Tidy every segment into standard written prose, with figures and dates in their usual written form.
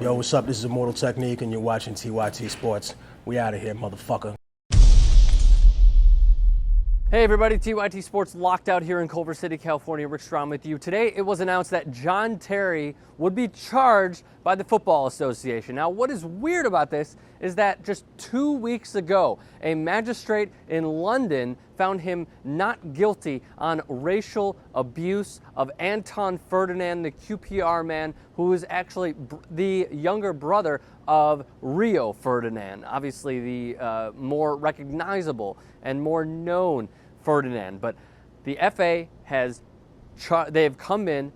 Yo, what's up? This is Immortal Technique, and you're watching TYT Sports. We out of here, motherfucker. Hey everybody, TYT Sports locked out here in Culver City, California. Rick Strom with you. Today it was announced that John Terry would be charged by the Football Association. Now what is weird about this is that just 2 weeks ago, a magistrate in London found him not guilty on racial abuse of Anton Ferdinand, the QPR man, who is actually the younger brother of Rio Ferdinand, obviously the more recognizable and more known Ferdinand. But the FA they have come in,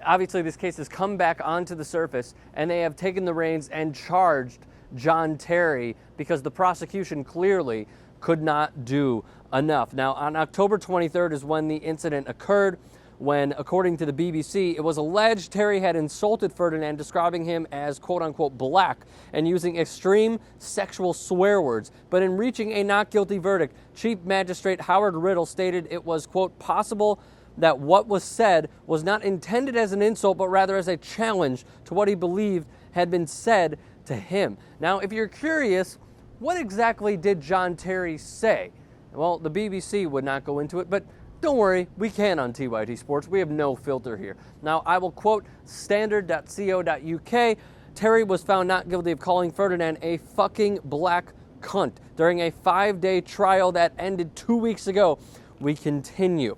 obviously this case has come back onto the surface, and they have taken the reins and charged John Terry because the prosecution clearly could not do enough. Now, on October 23rd is when the incident occurred, when, according to the BBC, it was alleged Terry had insulted Ferdinand, describing him as quote-unquote black and using extreme sexual swear words. But in reaching a not guilty verdict, Chief Magistrate Howard Riddle stated it was, quote, possible that what was said was not intended as an insult, but rather as a challenge to what he believed had been said to him. Now, if you're curious, what exactly did John Terry say? Well, the BBC would not go into it, but don't worry, we can on TYT Sports. We have no filter here. Now, I will quote standard.co.uk. Terry was found not guilty of calling Ferdinand a fucking black cunt during a 5-day trial that ended 2 weeks ago. We continue.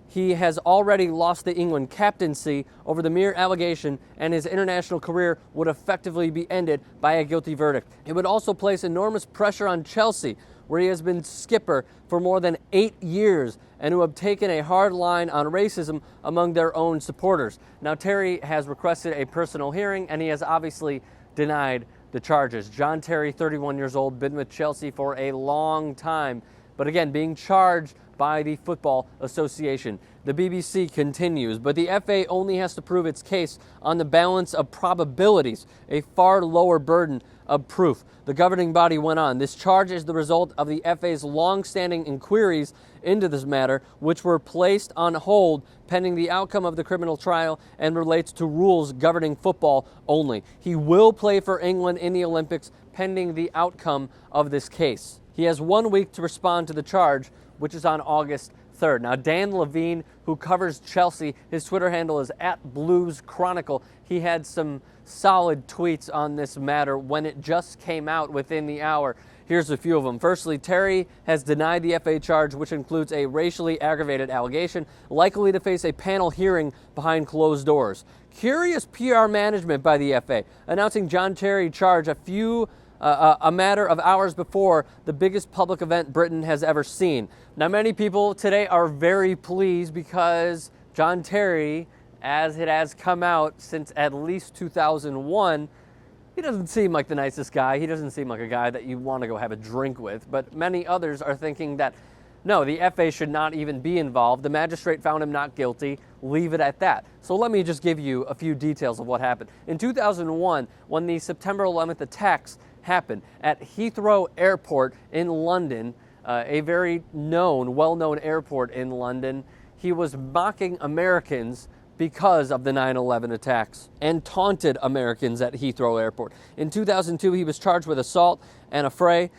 He has already lost the England captaincy over the mere allegation, and his international career would effectively be ended by a guilty verdict. It would also place enormous pressure on Chelsea, where he has been skipper for more than 8 years and who have taken a hard line on racism among their own supporters. Now, Terry has requested a personal hearing, and he has obviously denied the charges. John Terry, 31 years old, been with Chelsea for a long time, but again, being charged by the Football Association. The BBC continues, but the FA only has to prove its case on the balance of probabilities, a far lower burden of proof. The governing body went on. This charge is the result of the FA's long-standing inquiries into this matter, which were placed on hold pending the outcome of the criminal trial and relates to rules governing football only. He will play for England in the Olympics pending the outcome of this case. He has 1 week to respond to the charge, which is on August 3rd. Now, Dan Levine, who covers Chelsea, his Twitter handle is @BluesChronicle. He had some solid tweets on this matter when it just came out within the hour. Here's a few of them. Firstly, Terry has denied the FA charge, which includes a racially aggravated allegation, likely to face a panel hearing behind closed doors. Curious PR management by the FA, announcing John Terry charge a matter of hours before the biggest public event Britain has ever seen. Now, many people today are very pleased because John Terry, as it has come out since at least 2001, he doesn't seem like the nicest guy. He doesn't seem like a guy that you want to go have a drink with. But many others are thinking that, no, the FA should not even be involved. The magistrate found him not guilty. Leave it at that. So let me just give you a few details of what happened. In 2001, when the September 11th attacks happened at Heathrow Airport in London, a very well-known airport in London, he was mocking Americans because of the 9/11 attacks and taunted Americans at Heathrow Airport. In 2002, he was charged with assault and affray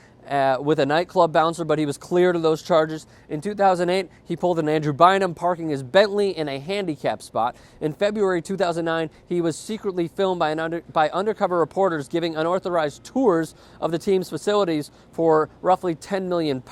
with a nightclub bouncer, but he was cleared of those charges. In 2008, he pulled an Andrew Bynum, parking his Bentley in a handicap spot. In February 2009, he was secretly filmed by undercover reporters giving unauthorized tours of the team's facilities for roughly £10 million.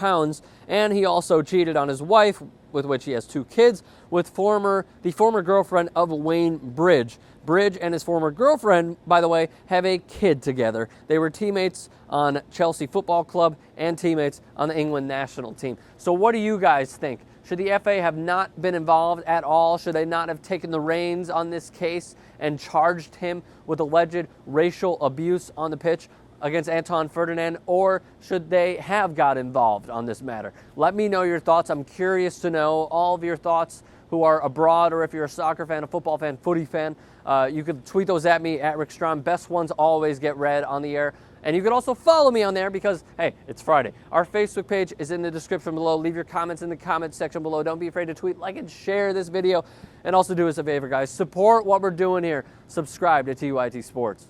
And he also cheated on his wife, with which he has 2 kids, with the former girlfriend of Wayne Bridge. Bridge and his former girlfriend, by the way, have a kid together. They were teammates on Chelsea Football Club and teammates on the England national team. So what do you guys think? Should the FA have not been involved at all? Should they not have taken the reins on this case and charged him with alleged racial abuse on the pitch against Anton Ferdinand, or should they have got involved on this matter? Let me know your thoughts. I'm curious to know all of your thoughts who are abroad, or if you're a soccer fan, a football fan, footy fan, you could tweet those at me, at Rick Strom. Best ones always get read on the air. And you can also follow me on there because, hey, it's Friday. Our Facebook page is in the description below. Leave your comments in the comments section below. Don't be afraid to tweet, like, and share this video. And also do us a favor, guys. Support what we're doing here. Subscribe to TYT Sports.